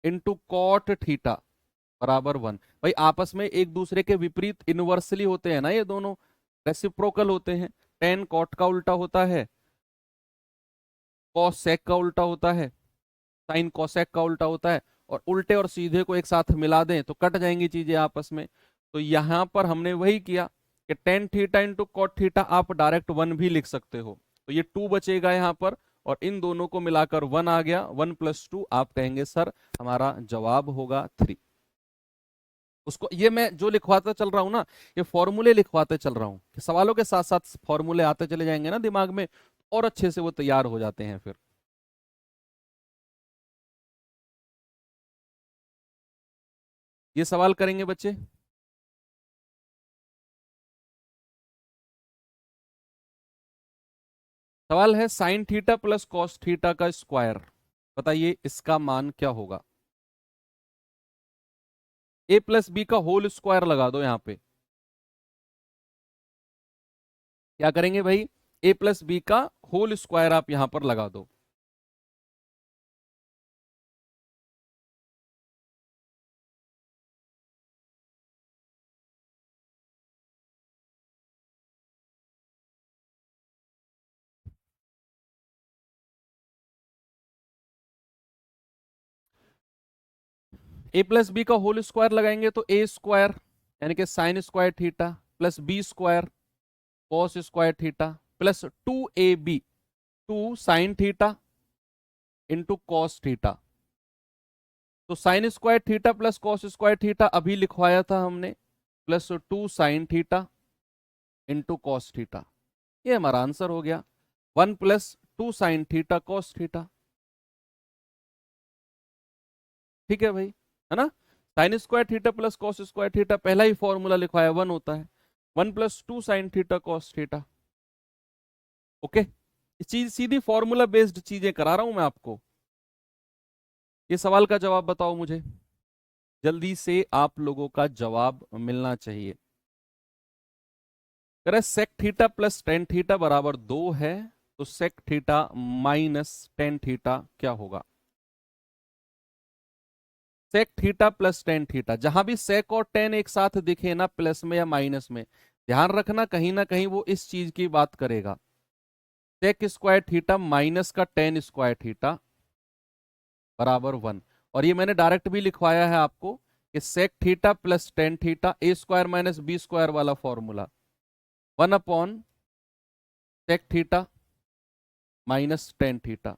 into cot theta बराबर 1। भाई आपस में एक दूसरे के विपरीत इनवर्सली होते हैं ना, ये दोनों रेसिप्रोकल होते हैं। टेन कॉट का उल्टा होता है, कॉस सेक का उल्टा होता है, साइन कोसेक का उल्टा होता है, और उल्टे और सीधे को एक साथ मिला दें तो कट जाएंगी चीजें आपस में। तो यहां पर हमने वही किया कि tan theta into cot theta आप डायरेक्ट 1 भी लिख सकते हो, तो ये 2 बचेगा यहां पर, और इन दोनों को मिलाकर 1 आ गया, 1 प्लस 2 आप कहेंगे सर हमारा जवाब होगा 3। उसको ये मैं जो लिखवाता चल रहा हूं ना, ये फॉर्मूले लिखवाते चल रहा हूं कि सवालों के साथ साथ फॉर्मूले आते चले जाएंगे ना दिमाग में, और अच्छे से वो तैयार हो जाते हैं फिर। ये सवाल करेंगे बच्चे। सवाल है sine theta plus cos theta का स्क्वायर, बताइए इसका मान क्या होगा। ए प्लस बी का होल स्क्वायर लगा दो यहां पे, क्या करेंगे भाई, ए प्लस बी का होल स्क्वायर आप यहां पर लगा दो। ए प्लस बी का होल स्क्वायर लगाएंगे तो ए स्क्वायर यानी कि sine square theta plus B square cos square theta plus 2ab 2 sine theta into cos theta. तो sign square theta plus cos square theta अभी लिखवाया था हमने, plus 2 sine theta into cos theta, ये हमारा answer हो गया। 1 plus 2 sine theta cos theta, ठीक है भाई, है ना। Sign square theta plus cos square theta पहला ही फॉर्मूला लिखवाया 1 होता है, 1 plus 2 sine theta cos theta. Okay, इस चीज सीधी फॉर्मूला बेस्ड चीजें करा रहा हूं मैं आपको। ये सवाल का जवाब बताओ मुझे, जल्दी से आप लोगों का जवाब मिलना चाहिए। अगर sec theta plus tan theta बराबर 2 है, तो sec theta minus tan theta क्या होगा। Sec theta plus tan theta, जहां भी सेक और टेन एक साथ दिखे ना प्लस में या माइनस में, ध्यान रखना कहीं ना कहीं वो इस चीज की बात करेगा। सेक स्क्वायर थीटा माइनस का टेन स्क्वायर थीटा बराबर 1। और ये मैंने डायरेक्ट भी लिखवाया है आपको कि sec theta plus tan theta A square minus B square वाला formula 1 upon sec theta minus tan theta.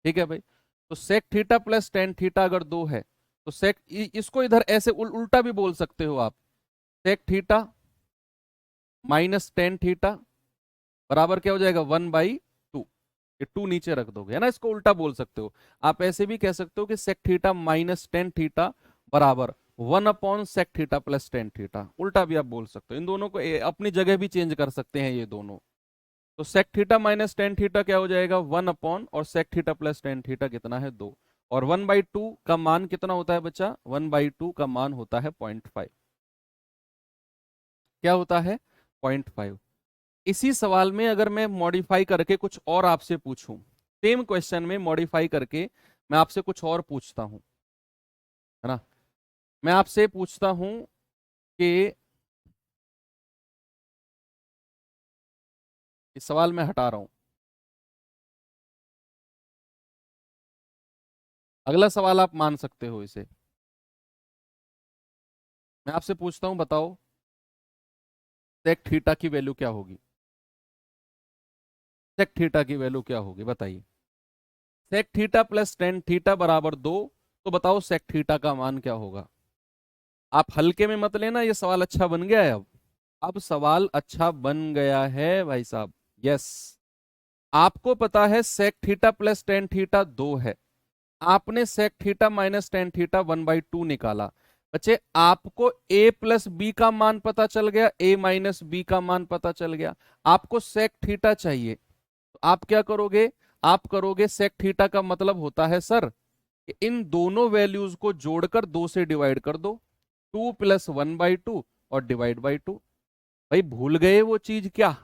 ठीक है भाई। तो sec theta plus tan theta अगर दो है तो सेक इसको इधर ऐसे उल्टा भी बोल सकते हो आप। Sec theta minus tan theta बराबर क्या हो जाएगा 1/2। ये 2 नीचे रख दोगे है ना, इसको उल्टा बोल सकते हो। आप ऐसे भी कह सकते हो कि sec theta minus tan theta बराबर 1 upon sec theta plus tan theta. उल्टा भी आप बोल सकते हो। इन दोनों को अपनी जगह भी चेंज कर सकते हैं ये दोनों। तो sec theta minus tan theta क्या हो जाएगा 1 अपॉन, और sec theta plus tan theta कितना है 2। और 1/2 का मान कितना होता है बच्चा, 1/2 का मान होता है 0.5। क्या होता है 0.5। इसी सवाल में अगर मैं मॉडिफाई करके कुछ और आपसे पूछूं, सेम क्वेश्चन में मॉडिफाई करके मैं आपसे कुछ और पूछता हूं, है ना। मैं आपसे पूछता हूं कि इस सवाल में हटा रहा हूं, अगला सवाल आप मान सकते हो इसे। मैं आपसे पूछता हूं, बताओ सेक थीटा की वैल्यू क्या होगी। सेक थीटा की वैल्यू क्या होगी बताइए। Sec theta plus tan theta बराबर 2। तो बताओ सेक थीटा का मान क्या होगा। आप हल्के में मत लेना, ये सवाल अच्छा बन गया है अब सवाल अच्छा बन गया है भाई साहब। यस। आपको पता है sec theta plus tan theta 2 है। आपने sec theta minus tan theta 1/2 निकाला। बच्चे आपको a प्लस बी का मान पता चल गया, a माइनस बी का मान पता चल गया। आपको सेक थीटा चाहिए, तो आप क्या करोगे, आप करोगे सेक थीटा का मतलब होता है सर कि इन दोनों वैल्यूज को जोड़कर 2 से डिवाइड कर दो। 2 प्लस 1/2 और डिवाइड बाई 2। भाई भूल गए वो चीज क्या,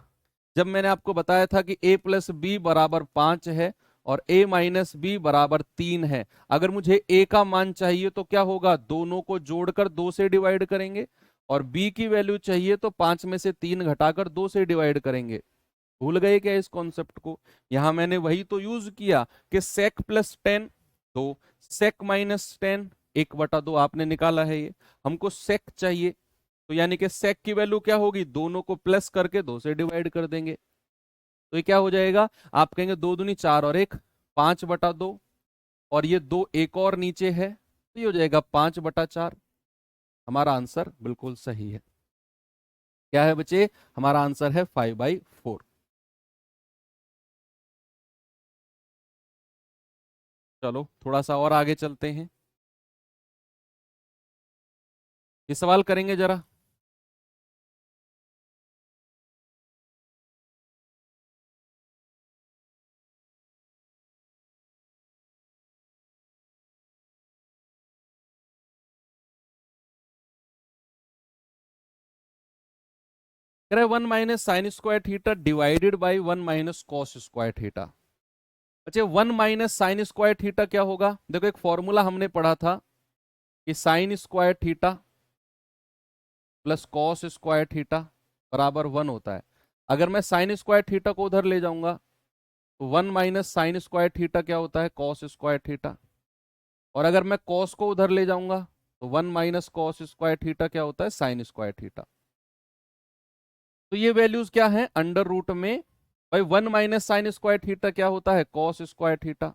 जब मैंने आपको बताया था कि a प्लस बी बराबर 5 है और a माइनस बी बराबर 3 है। अगर मुझे a का मान चाहिए तो क्या होगा, दोनों को जोड़कर 2 से डिवाइड करेंगे। और b की वैल्यू चाहिए तो 5 में से 3 घटाकर 2 से डिवाइड करेंगे। भूल गए क्या इस कॉन्सेप्ट को। यहां मैंने वही तो यूज किया कि sec plus tan 2, sec minus tan 1/2 आपने निकाला है ये। हमको सेक चाहिए, तो यानी कि सेक की वैल्यू क्या होगी, दोनों को प्लस करके 2 से डिवाइड कर देंगे। तो ये क्या हो जाएगा, आप कहेंगे 2 दूनी 4 और 1 5/2। और ये 2 एक और नीचे है तो ये हो जाएगा 5/4। हमारा आंसर बिल्कुल सही है। क्या है बच्चे, हमारा आंसर है 5/4। चलो थोड़ा सा और आगे चलते हैं, ये सवाल करेंगे जरा। कह रहे 1 - sin² डिवाइडेड बाई 1 - cos²। अच्छा 1 - sin² क्या होगा, देखो एक फॉर्मूला हमने पढ़ा था कि sin² प्लस cos² बराबर 1 होता है। अगर मैं sin² को उधर ले जाऊंगा तो 1 - sin² क्या होता है cos²। और अगर मैं cos को उधर ले जाऊंगा तो 1 - cos² क्या होता है sin²। तो ये वैल्यूज क्या है अंडर रूट में। भाई 1 - sin² क्या होता है cos²,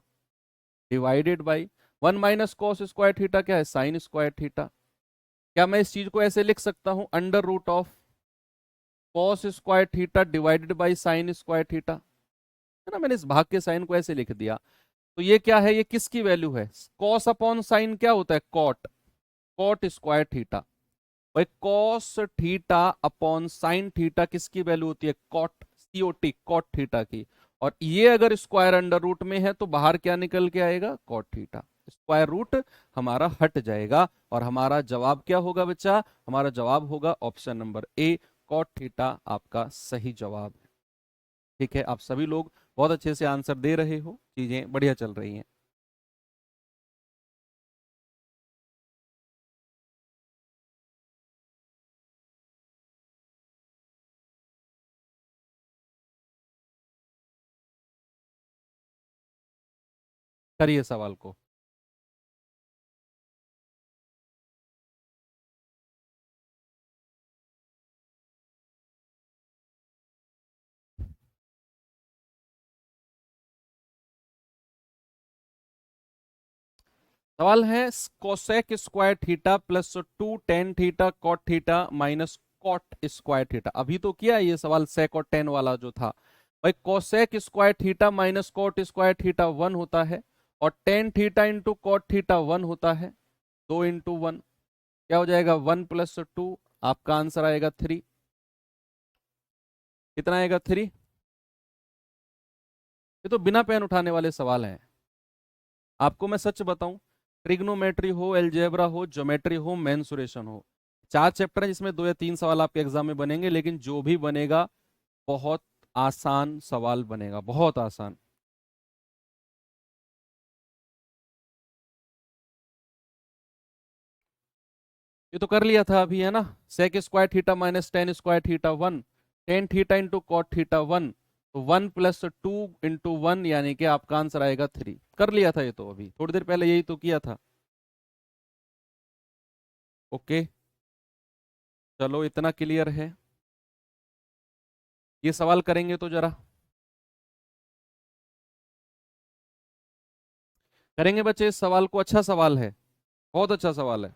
डिवाइडेड बाई 1 - cos² क्या है sin²। क्या मैं इस चीज को ऐसे लिख सकता हूं, under root of cos² divided by sin²। है ना, मैंने इस भाग के साइन को ऐसे लिख दिया। तो ये क्या है, ये किसकी वैल्यू है, cos अपॉन साइन क्या होता है कॉट, cot²। भाई cos theta upon sine theta किसकी वैल्यू होती है cot थीटा की। और ये अगर स्क्वायर अंडर रूट में है तो बाहर क्या निकल के आएगा cot थीटा। स्क्वायर रूट हमारा हट जाएगा और हमारा जवाब क्या होगा बच्चा, हमारा जवाब होगा option number A, cot theta आपका सही जवाब है। ठीक है, आप सभी लोग बहुत अच्छे से आंसर दे रहे हो, चीजें बढ़िया चल रही हैं। करिए सवाल को। सवाल है cosec square theta plus 2 tan theta cot theta minus cot square theta. अभी तो किया ये सवाल सेक और टेन वाला जो था भाई। Cosec square theta minus cot square theta 1 होता है और tan theta into cot theta 1 होता है। 2 × 1 क्या हो जाएगा 1 + 2। आपका आंसर आएगा 3। कितना आएगा 3। ये तो बिना पेन उठाने वाले सवाल हैं। आपको मैं सच बताऊं, ट्रिग्नोमेट्री हो, एलजेब्रा हो, ज्योमेट्री हो, मेंसुरेशन हो, 4 चैप्टर हैं जिसमें 2 या 3 सवाल आपके एग्जाम में बनेंगे, लेकिन जो भी बनेगा बहुत आसान सवाल बनेगा, बहुत आसान। ये तो कर लिया था अभी, है ना। Sec square theta minus tan square theta 1, tan theta into cot theta 1, तो 1 + 2 × 1 यानी कि आपका आंसर आएगा 3। कर लिया था ये तो, अभी थोड़ी देर पहले यही तो किया था। ओके, चलो इतना क्लियर है। ये सवाल करेंगे तो जरा करेंगे बच्चे इस सवाल को। अच्छा सवाल है, बहुत अच्छा सवाल है।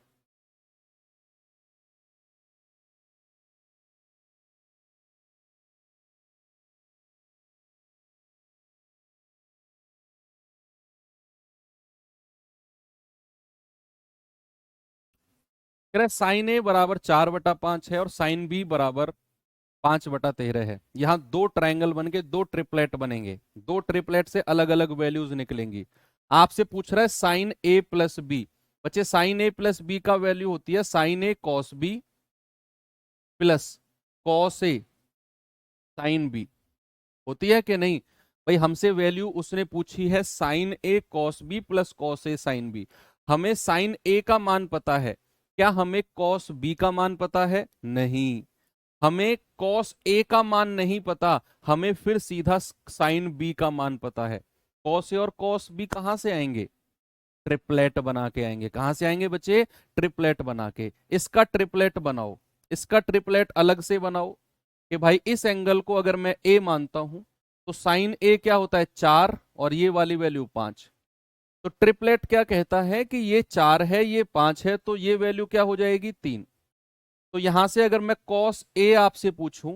कह रहे साइन ए बराबर 4/5 है और साइन बी बराबर 5/13 है। यहाँ दो ट्रायंगल बन के दो ट्रिपलेट बनेंगे, दो ट्रिपलेट से अलग अलग वैल्यूज निकलेंगी। आपसे पूछ रहा है साइन ए प्लस बी। बच्चे साइन ए प्लस बी का वैल्यू होती है sign A cos B plus cos A sine B. होती है कि नहीं भाई। हमसे वैल्यू उसने पूछी है sign A cos B plus cos A sine B. हमें साइन ए का मान पता है, क्या हमें कॉस बी का मान पता है? नहीं। हमें कॉस ए का मान नहीं पता, हमें फिर सीधा साइन बी का मान पता है। कॉस ए और कॉस बी कहां से आएंगे? ट्रिपलेट बना के आएंगे। कहां से आएंगे बच्चे? ट्रिपलेट बना के। इसका ट्रिपलेट बनाओ, इसका ट्रिपलेट अलग से बनाओ कि भाई इस एंगल को अगर मैं ए मानता हूं तो साइन ए क्या होता है 4 और ये वाली वैल्यू 5। तो ट्रिपलेट क्या कहता है कि ये 4 है ये 5 है, तो ये वैल्यू क्या हो जाएगी 3। तो यहां से अगर मैं कॉस ए आपसे पूछूं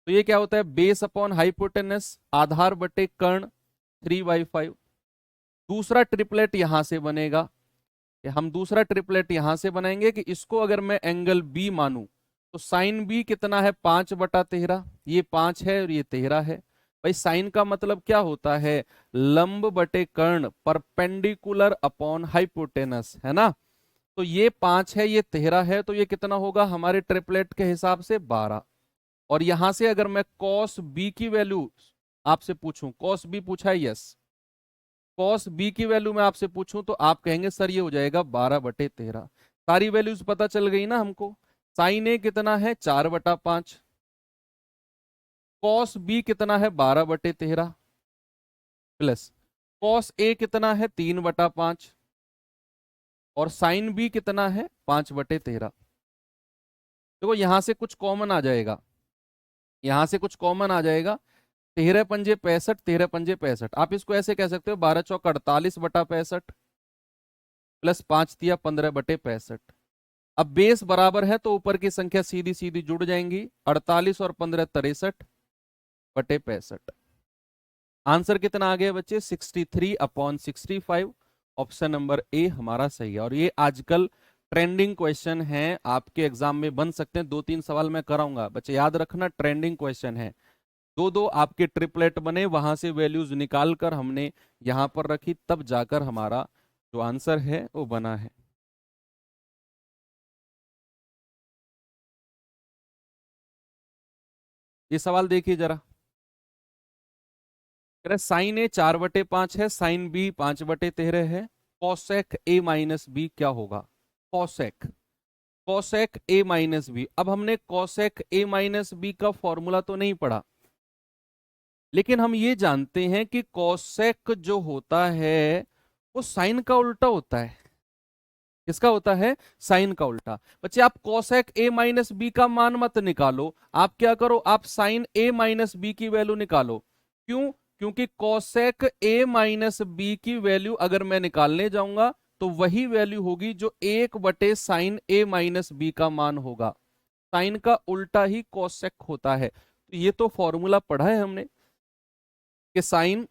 तो ये क्या होता है बेस अपॉन हाइपोटेनस, आधार बटे कर्ण 3/5। दूसरा ट्रिपलेट यहां से बनेगा कि हम दूसरा ट्रिपलेट यहां से बनाएंगे कि इसको अगर मैं एंगल बी मानूं तो साइन बी कितना है 5/13। ये 5 है और ये 13 है। भाई साइन का मतलब क्या होता है? लंब बटे कर्ण, परपेंडिकुलर अपॉन हाइपोटेनस, है ना। तो ये 5 है ये 13 है, तो ये कितना होगा हमारे ट्रिपलेट के हिसाब से 12। और यहां से अगर मैं कॉस बी की वैल्यू आपसे पूछूं, कॉस बी पूछा है, यस, कॉस बी की वैल्यू मैं आपसे पूछूं तो आप कहेंगे सर ये हो जाएगा 12/13। सारी वैल्यूज पता चल गई ना हमको। साइन ए कितना है 4/5, कॉस बी कितना है 12/13, प्लस कॉस ए कितना है 3/5 और साइन बी कितना है 5/13। देखो यहां से कुछ कॉमन आ जाएगा, यहां से कुछ कॉमन आ जाएगा। 13×5 = 65, 13×5 = 65। आप इसको ऐसे कह सकते हो 12×4 = 48/65 प्लस 5×3 = 15/65। अब बेस बराबर है तो ऊपर की संख्या सीधी सीधी जुड़ जाएंगी, 48 और 15 = 63/65। आंसर कितना आ गया बच्चे? 63/65। ऑप्शन नंबर ए हमारा सही है। और ये आजकल ट्रेंडिंग क्वेश्चन है, आपके एग्जाम में बन सकते हैं। 2-3 सवाल मैं कराऊंगा बच्चे, याद रखना ट्रेंडिंग क्वेश्चन है। दो दो आपके ट्रिपलेट बने, वहां से वैल्यूज निकाल कर हमने यहां पर रखी, तब जाकर हमारा जो आंसर है वो बना है। ये सवाल देखिए जरा। साइन ए 4/5 है, साइन बी 5/13 है, कॉसेक ए माइनस बी क्या होगा? Cosec, cosec A minus B. अब हमने कॉसेक ए माइनस बी का फॉर्मूला तो नहीं पढ़ा, लेकिन हम ये जानते हैं कि कोसेक जो होता है वो साइन का उल्टा होता है। किसका होता है? साइन का उल्टा। बच्चे आप कोसेक ए माइनस बी का मान मत निकालो, आप क्या करो, आप साइन ए माइनस बी की वैल्यू निकालो। क्यों? क्योंकि कोसेक ए माइनस बी की वैल्यू अगर मैं निकालने जाऊंगा तो वही वैल्यू होगी जो 1/साइन ए माइनस बी का मान होगा। साइन का उल्टा ही कोसेक होता है। तो ये तो फॉर्मूला पढ़ा है हमने कि साइन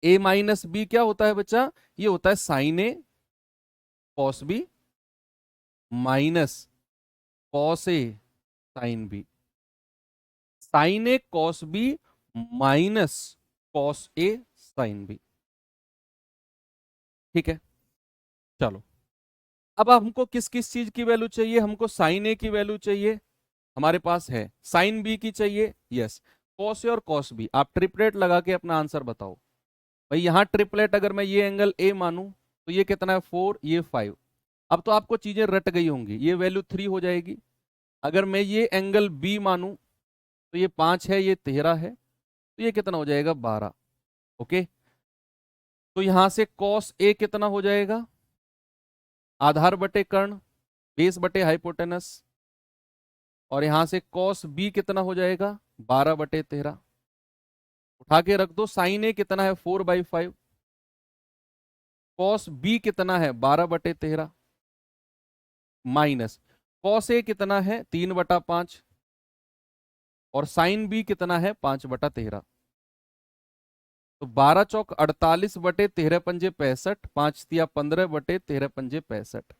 ए माइनस बी क्या होता है बच्चा? ये होता है sign A cos B minus cos A sine B. Sign A cos B minus cos A sine B. ठीक है, चलो। अब हमको किस किस चीज की वैल्यू चाहिए? हमको साइन ए की वैल्यू चाहिए, हमारे पास है। साइन बी की चाहिए, यस। कॉस ए और कॉस बी, आप ट्रिपलेट लगा के अपना आंसर बताओ। भाई यहां ट्रिपलेट अगर मैं ये एंगल ए मानूं तो ये कितना है? 4, ये 5। अब तो आपको चीजें रट गई होंगी, ये वैल्यू 3 हो जाएगी। अगर मैं ये एंगल बी मानूं तो ये 5 है, ये 13 है, तो ये कितना हो जाएगा? 12। ओके, तो यहां से कॉस ए कितना हो जाएगा? आधार बटे कर्ण, बेस बटे हाइपोटेनस। और यहां से कॉस बी कितना हो जाएगा? 12/13। उठा के रख दो। साइन ए कितना है? 4/5। कॉस बी कितना है? 12/13 माइनस कॉस ए कितना है? 3/5। और साइन बी कितना है? 5/13। तो 12 चौक 48/13 पंजे 65, 5 तिया 15/13 पंजे 65।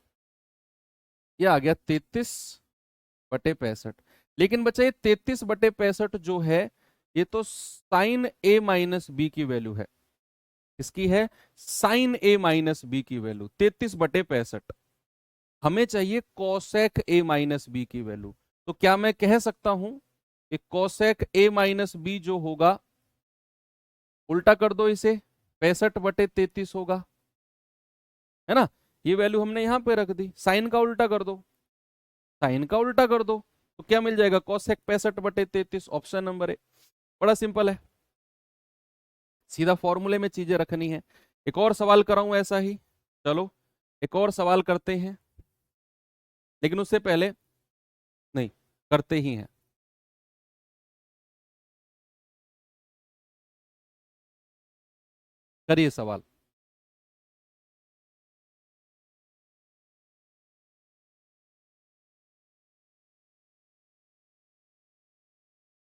ये आ गया 33/65। लेकिन बच्चा ये 33/65 जो है ये तो साइन ए माइनस बी की वैल्यू है। इसकी है साइन ए माइनस बी की वैल्यू 33/65। हमें चाहिए कोसेक ए माइनस बी की वैल्यू। तो क्या मैं कह सकता हूं कि कोसेक ए माइनस बी जो होगा, उल्टा कर दो इसे, 65/33 होगा, है ना? ये वैल्यू हमने यहां पे रख दी। साइन का उल्टा कर दो, साइन का उल्टा कर दो, तो क्या मिल जाएगा? Cosec 65/33, option number A. बड़ा सिंपल है, सीधा फॉर्मूले में चीजें रखनी है। एक और सवाल कराऊं ऐसा ही? चलो एक और सवाल करते हैं, लेकिन उससे पहले, नहीं, करते ही हैं। करिए सवाल।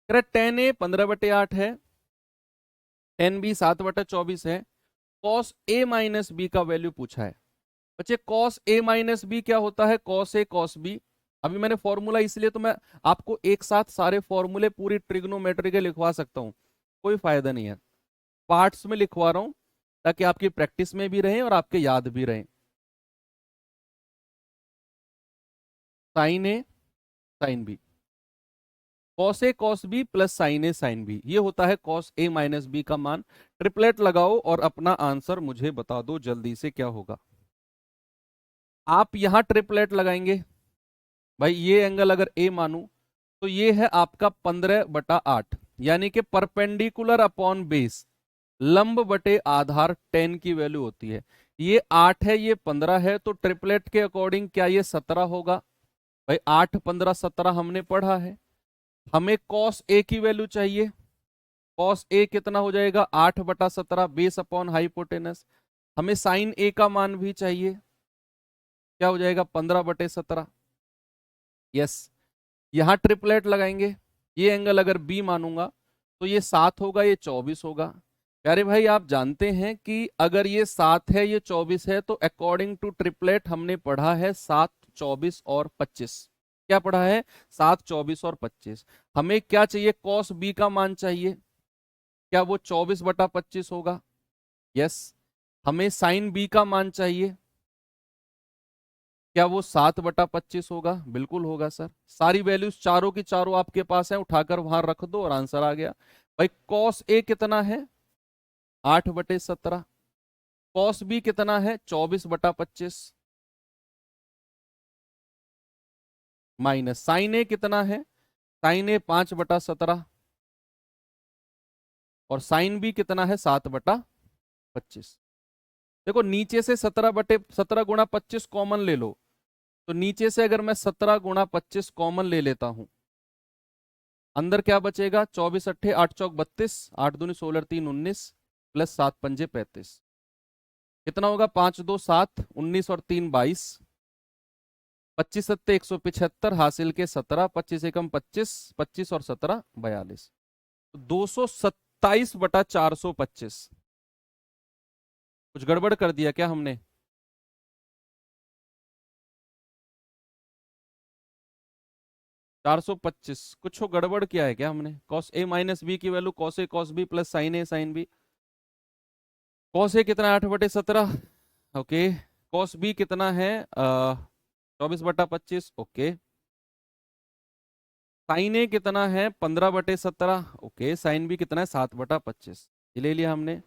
करेक्ट, 10A 15/8 है, 10B 7/24 है। कॉस ए माइनस बी का वैल्यू पूछा है। बच्चे कॉस ए माइनस बी क्या होता है? Cos A cos B. अभी मैंने फॉर्मूला, इसलिए तो मैं आपको एक साथ सारे फॉर्मूले पूरी ट्रिग्नोमेट्री के लिखवा सकता हूं, कोई फायदा नहीं है। पार्ट्स में लिखवा रहा हूं ताकि आपकी प्रैक्टिस में भी रहे और आपके याद भी रहे। Sign A sine B, cos A cos B plus sign A sine B, ये होता है कॉस ए माइनस बी का मान। ट्रिपलेट लगाओ और अपना आंसर मुझे बता दो जल्दी से क्या होगा। आप यहां ट्रिपलेट लगाएंगे, भाई ये एंगल अगर ए मानू तो ये है आपका 15/8, यानी कि परपेंडिकुलर अपॉन बेस, लंब बटे आधार 10 की वैल्यू होती है। ये 8 है, ये 15 है, तो ट्रिपलेट के अकॉर्डिंग क्या ये 17 होगा? भाई 8 15 17 हमने पढ़ा है। हमें कॉस ए की वैल्यू चाहिए। कॉस ए कितना हो जाएगा? 8/17 बेस अपॉन हाइपोटेनस। हमें साइन ए का मान भी चाहिए, क्या हो जाएगा? 15/17। यस, यहां ट्रिपलेट लगाएंगे। ये एंगल अगर बी मानूंगा तो ये 7 होगा, ये 24 होगा। प्यारे भाई आप जानते हैं कि अगर ये 7 है, ये 24 है, तो अकॉर्डिंग टू ट्रिपलेट हमने पढ़ा है 7 24 और 25। क्या पढ़ा है? 7 24 और 25। हमें क्या चाहिए? कॉस बी का मान चाहिए, क्या वो 24/25 होगा? यस। हमें साइन बी का मान चाहिए, क्या वो 7/25 होगा? बिल्कुल होगा सर। सारी वैल्यूज चारों की चारों आपके पास है, उठाकर वहां रख दो और आंसर आ गया। भाई कॉस ए कितना है? 8/17। कॉस बी कितना है? 24/25 माइनस साइन ए कितना है? साइन ए 5/17 और साइन भी कितना है 7/25। देखो नीचे से 17 गुणा 25 कॉमन ले लो, तो नीचे से अगर मैं 17 गुणा 25 कॉमन ले लेता हूं, अंदर क्या बचेगा, 24 अट्ठे 8 चौक 32, 8 दूनी 16 3 19 प्लस 7 पंजे 35, कितना होगा 5 2 7 19 और 3 22, 25 सत्ते 175, हासिल के 17, 25 एकम 25, 25 और 17 42, 227/425। कुछ गड़बड़ कर दिया क्या हमने? चार सौ पच्चीस कुछ हो गड़बड़ किया है क्या हमने? कॉस ए माइनस बी की value cos A cos B plus sign A sine B. Cos A कितना 8/17, ओके। कॉस बी कितना है 24/25, ओके। साइन ए कितना है 15/17, ओके। साइन बी कितना है 7/25, ये ले लिया हमने।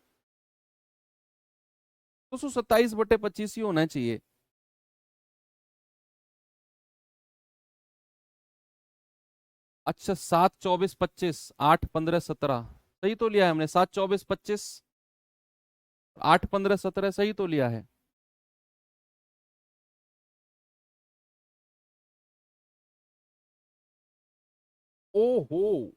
227/25 ही होना चाहिए। अच्छा 7 24 25, 8 15 17 सही तो लिया है हमने। 7 24 25, 8 15 17 सही तो लिया है। ओहो,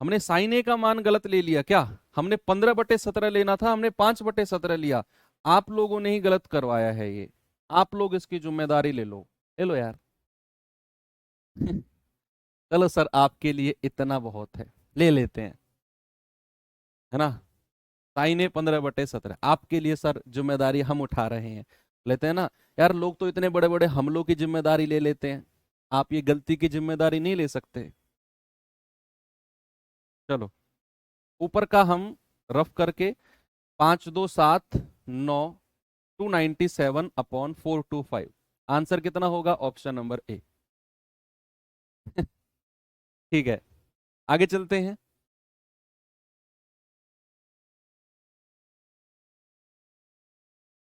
हमने साइन ए का मान गलत ले लिया क्या? हमने 15/17 लेना था, हमने 5/17 लिया। आप लोगों ने ही गलत करवाया है ये, आप लोग इसकी जिम्मेदारी ले लो। ले लो यार। चलो सर, आपके लिए इतना बहुत है, ले लेते हैं, है ना। साइन ए 15/17 आपके लिए सर, जिम्मेदारी हम उठा रहे हैं, लेते हैं ना। यार लोग तो इतने बड़े बड़े हमलों की जिम्मेदारी ले लेते हैं, आप ये गलती की जिम्मेदारी नहीं ले सकते। चलो ऊपर का हम रफ करके, 5 2 7 9, 297/425, आंसर कितना होगा? Option number A. ठीक है, आगे चलते हैं।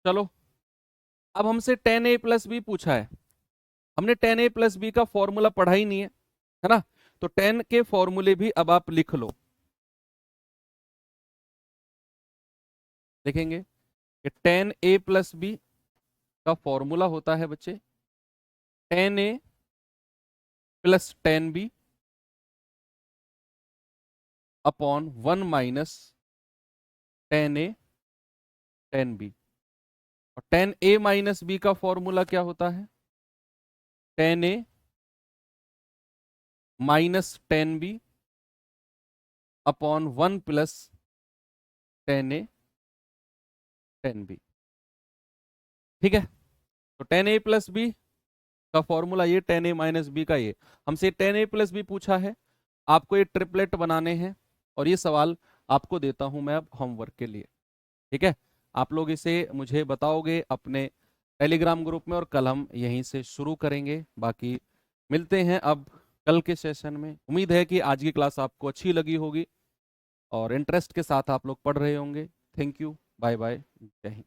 चलो, अब हमसे टेन ए प्लस बी पूछा है। हमने टेन ए प्लस बी का फॉर्मूला पढ़ा ही नहीं है ना। तो टेन के फॉर्मूले भी अब आप लिख लो। देखेंगे कि टेन ए प्लस बी का फॉर्मूला होता है बच्चे, tan A plus tan B upon 1 minus tan A tan B. और टेन ए माइनस बी का फॉर्मूला क्या होता है? Tan A minus tan B upon 1 plus tan A tan B. ठीक है, तो टेन ए प्लस बी का formula ये, टेन ए माइनस बी का ये। हमसे टेन ए प्लस बी पूछा है, आपको ये ट्रिपलेट बनाने हैं, और ये सवाल आपको देता हूं मैं अब होमवर्क के लिए। ठीक है, आप लोग इसे मुझे बताओगे अपने टेलीग्राम ग्रुप में, और कल हम यहीं से शुरू करेंगे। बाकी मिलते हैं अब कल के सेशन में। उम्मीद है कि आज की क्लास आपको अच्छी लगी होगी और इंटरेस्ट के साथ आप लोग पढ़ रहे होंगे। थैंक यू, बाय बाय, जय हिंद।